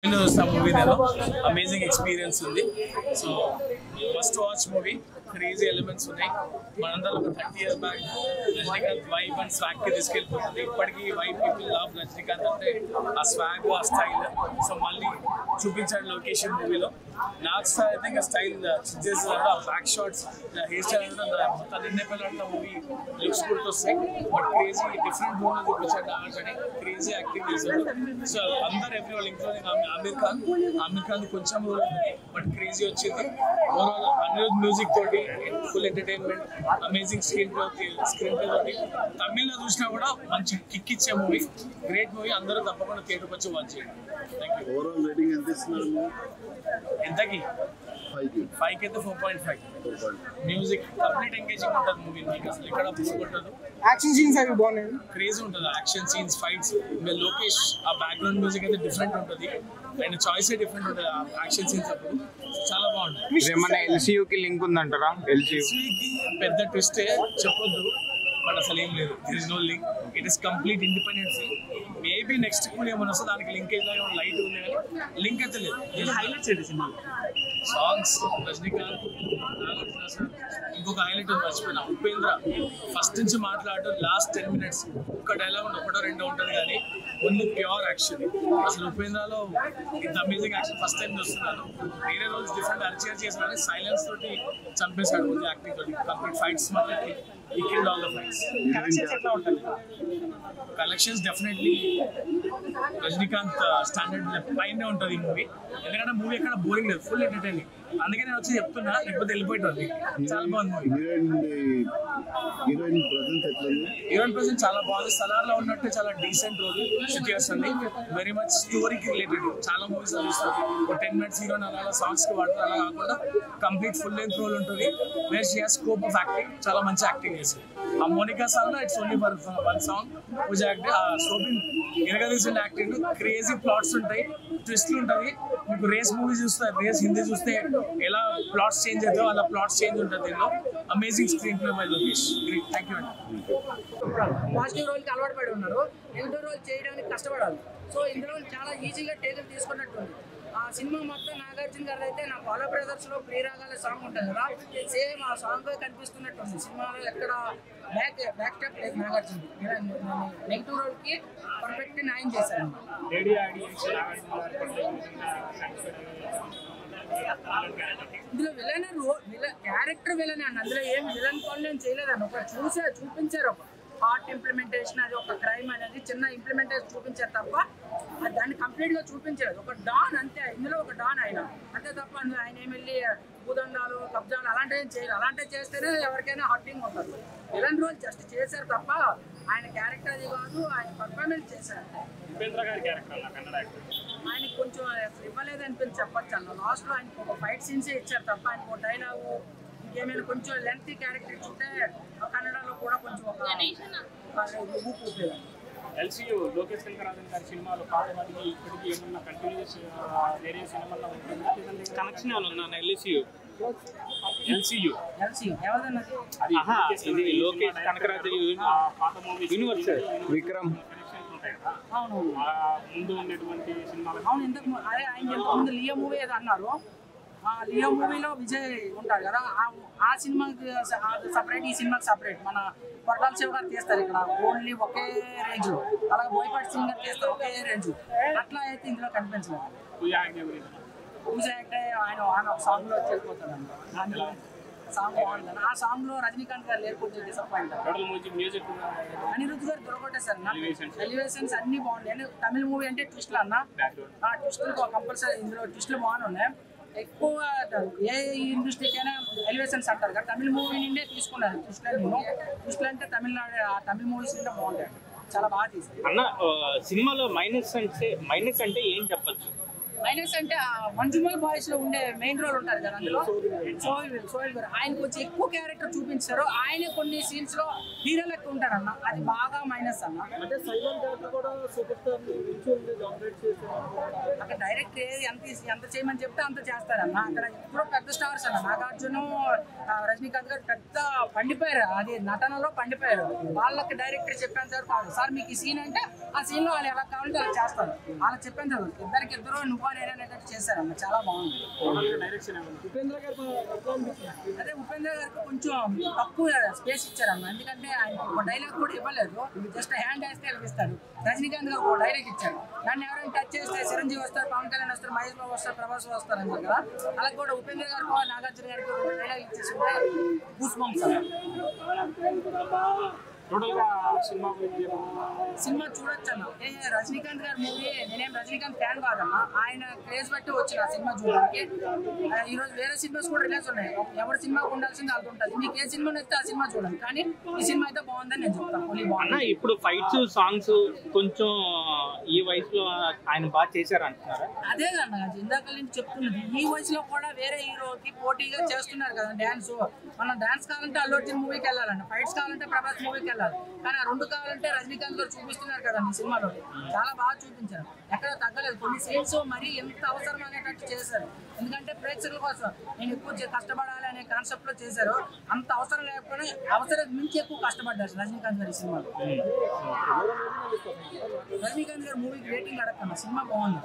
Movie నేను amazing experience ఉంది. So first watch movie, crazy elements ఉన్నాయి. మనందరం ఒక 30 years back Rajinikanth vibe and swag కి తీసుకెళ్ళిపోతుంది. ఇప్పటికీ వైబ్ పీపుల్ లవ్ రజనీకాంత్ అంటే ఆ స్వాగ్, ఆ స్టైల్. సో మళ్ళీ చూపించాడు లొకేషన్ మూవీలో. నాకు ఐ థింక్ ఆ స్టైల్ చేసేది, ఆ బ్యాక్ షాట్స్, హెయిర్ స్టైల్ మొత్తం నిన్నెప్పలంతా మూవీ లుక్స్ గుర్తొస్తాయి. బట్ క్రేజీ డిఫరెంట్ మూవీలో చూపించాడు నాగార్జున అని. క్రేజీ యాక్టింగ్ చేశాడు. సో అందరు ఎవ్రీవల్ ఇంక్లూడింగ్ ఆమిర్ ఖాన్ కొంచెం బట్ క్రేజీ వచ్చింది. ఓవరాల్ అనిరుద్ మ్యూజిక్ తోటి full entertainment, amazing screen play తోటి తమిళ్లో చూసినా కూడా మంచి కిక్ ఇచ్చే మూవీ, గ్రేట్ మూవీ. అందరూ తప్పకుండా థియేటర్కి వచ్చి వాచ్ చేయండి. ఎంతకి 5 అయితే 4.5. మ్యూజిక్ కంప్లీట్ ఎంగేజింగ్ ఉంటుంది మూవీ. మీకు అసలు ఇక్కడ బోర్ కొట్టదు. యాక్షన్ సీన్స్ అవి బాగున్నాయి, క్రేజీ ఉంటుంది. యాక్షన్ సీన్స్, ఫైట్స్, లోకేష్ ఆ బ్యాక్గ్రౌండ్ మ్యూజిక్ అయితే డిఫరెంట్ ఉంటుంది. అండ్ చాయిస్ డిఫరెంట్ ఉంటుంది ఆ యాక్షన్ సీన్స్ అప్పుడు. చాలా బాగుంటుంది. ఏమన్నా LCU కి లింక్ ఉందంటారా? LCUకి పెద్ద ట్విస్టే చెప్పొద్దు, బట్ అసలు ఏం లేదు. There is no link. It is complete independence. Maybe next కూడా ఏమైనా వస్తే దానికి లింకేజ్ లాగా లైట్ ఉంది, కానీ లింక్ అయితే లేదు. హైలైట్స్ ఏంటి cinema? Songs, Rajinikanth, Nagarjuna sir. ఇంకొక హైలైట్ ఉంది మర్చిపోయినా, ఉపేంద్ర ఫస్ట్ నుంచి మాట్లాడు లాస్ట్ 10 minutes ఒక్క డైలాగ్ ఒకటో రెండో ఉంటుంది, కానీ ఓన్లీ ప్యూర్ యాక్షన్. అసలు ఉపేంద్రలో ఇంత అమేజింగ్ యాక్షన్ ఫస్ట్ టైం చూస్తున్నాను. వేరే రోజు డిఫరెంట్ అరిచేర్ చేసిన కానీ సైలెన్స్ తోటి చంపేశాడు ఓన్లీ యాక్టింగ్ తోటి. కంప్లీట్ ఫైట్స్ మాత్రం he killed all the fights. Collections ఎట్లా ఉంటుంది? కలెక్షన్స్ డెఫినెట్లీ రజనీకాంత్ స్టాండర్డ్ పైనే ఉంటుంది ఈ మూవీ. ఎందుకంటే మూవీ ఎక్కడ బోరింగ్ లేదు, ఫుల్ ఎంటర్టైనింగ్. అందుకే నేను వచ్చి చెప్తున్నా, లేకపోతే వెళ్ళిపోయింది. చాలా బాగుంది మూవీ. హీరోయిన్ ప్రెజెంట్ చాలా బాగుంది. సలార్లో ఉన్నట్టు చాలా డీసెంట్ రోల్ చేస్తుంది. వెరీ మచ్ స్టోరీకి రిలేటెడ్. చాలా మూవీస్ చూస్తారు 10 minutes హీరోయిన్ అలా సాంగ్స్కి వాడతారు, అలా కాకుండా కంప్లీట్ ఫుల్ లెంత్ రోల్ ఉంటుంది. Where she has scope of acting. చాలా మంచి యాక్టింగ్ చేస్తుంది. ఆ మోనికా సాంగ్ లో it's only for 1 song Pooja acting. ఆ శోభిన్ ఎనగదీసిన యాక్టింగ్, క్రేజీ ప్లాట్స్ ఉంటాయి, ట్విస్ట్లు ఉంటుంది. మీకు రేస్ మూవీ చూస్తారు, రేస్ హిందీ చూస్తే ఎలా ప్లాట్స్ చేంజ్ అవుతాయో అలా ప్లాట్స్ చేంజ్ ఉంటుంది దీనిలో. Amazing screen play by Lokesh. Great, thank you అండి. పాజిటివ్ రోల్కి అలవాటు పడి ఉన్నారు, నెగిటివ్ రోల్ చేయడానికి కష్టపడాలి. సో ఇందులో చాలా ఈజీగా టేకప్ తీసుకున్నట్టుంది. ఆ సినిమా మొత్తం నాగార్జున గారు అయితే నా బాల బ్రదర్స్లో ప్రియరాగాల సాంగ్ ఉంటుంది కదా, సేమ్ ఆ సాంగ్ కనిపిస్తున్నట్టుంది. సినిమాలో ఎక్కడ బ్యాక్ స్టెప్ లేదు నాగార్జున. నెగిటివ్ రోల్కి పర్ఫెక్ట్ న్యాయం చేశారు. ఇందులో క్యారెక్టర్ విలన్ అండి. అందులో ఏం విలన్ పనులు ఏం చేయలేదండి. ఒక చూపించారు ఒక ఆర్ట్ ఇంప్లిమెంటేషన్, అది ఒక క్రైమ్ అనేది చిన్న ఇంప్లిమెంటేషన్ చూపించారు తప్ప దాన్ని కంప్లీట్గా చూపించారు. ఒక డాన్ అంతే, ఇందులో ఒక డాన్ ఆయన అంతే తప్ప ఆయన ఏమి వెళ్ళి భూదండాలు, కబ్జాలు అలాంటివి ఏం చేయరు. అలాంటివి చేస్తేనే ఎవరికైనా హర్టింగ్ ఉంటుంది. విలన్ రోల్ జస్ట్ చేశారు తప్ప ఆయన క్యారెక్టర్ అది కాదు, ఆయన పర్ఫార్మెన్స్ చేశారు. ఆయనకి కొంచెం ఇవ్వలేదు అనిపించి చెప్పొచ్చు అన్న. లాస్ట్లో ఆయనకు ఒక ఫైట్ సీన్సే ఇచ్చారు తప్ప ఆయనకు ఒక డైలాగు ఇంకేమైనా కొంచెం లెంత్ క్యారెక్టర్ ఇచ్చుంటే కన్నడలో కూడా కొంచెం ఊపు. LCU లోకేష్ కనకరాజన్ గారి సినిమాలో పాడడానికి ఇప్పటికీ ఏమన్నా కంటిన్యూస్ వేరే సినిమాల్లో ఉంటుంది కనెక్షన్ ఏమన్నా? LCU ఇది లోకేష్ కనకరాజన్ పాత మూవీ యూనివర్స్ విక్రమ్ ముందు ఉన్నటువంటి సినిమాలు. అవును, ఇంతకు అదే ఆయన ముందు లియో మూవీ ఏదో అన్నారు. లియో మూవీలో విజయ్ ఉంటారు కదా, ఆ సినిమాకి సపరేట్, ఈ సినిమాకి సపరేట్. మన కొట్టాల శివ గారు తీస్తారు ఇక్కడ ఓన్లీ ఒకే రేంజ్, అలాగే బోయపాటి సింగ్ గారు తీస్తారు ఒకే రేంజ్. అట్లా అయితే ఇందులో కనిపించలేదు. పూజ యాక్టే ఆయన ఒక సాంగ్ లో వెళ్ళిపోతాడండి. దాంట్లో సాంగ్ బాగుంటుంది. ఆ సాంగ్ లో రజనీకాంత్ గారు లేరు, కొంచెం డిసప్పాయింట్. అనిరుద్ధ్ గారు దొరకొట్టేసారు. ఎలివేషన్స్ అన్ని బాగున్నాయి. తమిళ మూవీ అంటే ట్విస్ట్లు అన్న, ఆ ట్విస్టులు కంపల్సరీ ఇందులో ట్విస్టులు బాగున్నాయి. ఎక్కువ ఏ ఇండస్ట్రీకైనా ఎలివేషన్స్ అంటారు కదా, తమిళ మూవీ నుండే తీసుకున్నాను ట్విస్టులు అంటే తమిళ మూవీస్ నుండే బాగుంటాయి. చాలా బాగా తీస్తారు అన్న. సినిమాలో మైనస్ అంటే ఏం చెప్పచ్చు? మైనస్ అంటే మంజుమల్ బాయ్స్ లో ఉండే మెయిన్ రోల్ ఉంటారు కదా, అందులో సోహెల్ గారు ఆయన కొంచెం ఎక్కువ క్యారెక్టర్ చూపించారు. ఆయన కొన్ని సీన్స్ లో హీరో లెక్క ఉంటారన్న, అది బాగా మైనస్ అన్న. అక్కడ డైరెక్ట్ ఎంత చేయమని చెప్తే అంత చేస్తారన్న. అక్కడ ఎప్పుడో పెద్ద స్టార్స్ అన్న, నాగార్జున, రజనీకాంత్ గారు పెద్ద పండిపోయారు, అది నటనలో పండిపోయారు. వాళ్ళకి డైరెక్టర్ చెప్పేంత వరకు కాదు సార్ మీకు ఈ సీన్ అంటే ఆ సీన్ లో వాళ్ళు ఎలా కావాలంటే అలా చేస్తారు. వాళ్ళకి చెప్పేంత ఇద్దరికి ఇద్దరు నువ్వు గొప్ప నేను అనేటట్టు చేశారన్న, చాలా బాగుంది. డైరెక్షన్ అదే ఉపేంద్ర గారికి కొంచెం తక్కువ స్పేస్ ఇచ్చారన్న, ఎందుకంటే ఆయన ఒక డైలాగ్ కూడా ఇవ్వలేదు, జస్ట్ హ్యాండ్ వేస్తే వెళ్ళిస్తాడు. రజనీకాంత్ గారు ఒక డైలాగ్ ఇచ్చారు, దాన్ని ఎవరైనా టచ్ చేస్తే చిరంజీవి వస్తారు, పవన్ కళ్యాణ్ వస్తారు, మహేష్ బాబు వస్తారు, ప్రభాస్ వస్తారు అన్నారు కదా. అలాగే కూడా ఉపేంద్ర గారు నాగార్జున గారికి ఒక డైలాగ్ ఇచ్చేసి గూస్ బంప్స్. టోటల్ గా సినిమా చూడొచ్చు అన్న. రజనీకాంత్ గారి మూవీ, నేనేం రజనీకాంత్ ఫ్యాన్ కాదన్న, ఆయన క్రేజ్ బట్టి వచ్చిన సినిమా చూడడానికి. ఈరోజు వేరే సినిమాస్ కూడా రిలీజ్ ఉన్నాయి, ఎవరి సినిమాకి ఉండాల్సింది అది ఉంటుంది. మీకు ఏ సినిమా నచ్చితే ఆ సినిమా చూడండి, కానీ ఈ సినిమా అయితే బాగుందని నేను చెప్తాను. అన్న ఇప్పుడు ఫైట్స్ సాంగ్స్ కొంచెం ఈ వయసులో ఆయన బాగా చేశారు అంటున్నారా? అదే కన్నా ఇందాక నుంచి చెప్తున్నది, ఈ వయసులో కూడా వేరే హీరోకి పోటీగా చేస్తున్నారు కదా డాన్స్. మనం డాన్స్ కావాలంటే అల్లు అర్జున్ మూవీకి వెళ్ళాలండి, ఫైట్స్ కావాలంటే ప్రభాస్ మూవీకి వెళ్ళాలి, కానీ ఆ రెండు కావాలంటే రజనీకాంత్ గారు చూపిస్తున్నారు కదండి సినిమాలో, చాలా బాగా చూపించారు, ఎక్కడ తగ్గలేదు. కొన్ని సీన్స్ మరీ ఎంత అవసరం అనేటట్టు చేశారు, ఎందుకంటే ప్రేక్షకుల కోసం నేను ఎక్కువ కష్టపడాలి అనే కాన్సెప్ట్ లో చేశారు. అంత అవసరం లేకపోయినా అవసరం మించి ఎక్కువ కష్టపడ్డారు రజనీకాంత్ గారి సినిమాలో. రజనీకాంత్ గారి మూవీకి రేటింగ్ అడగకుండా సినిమా బాగుంది.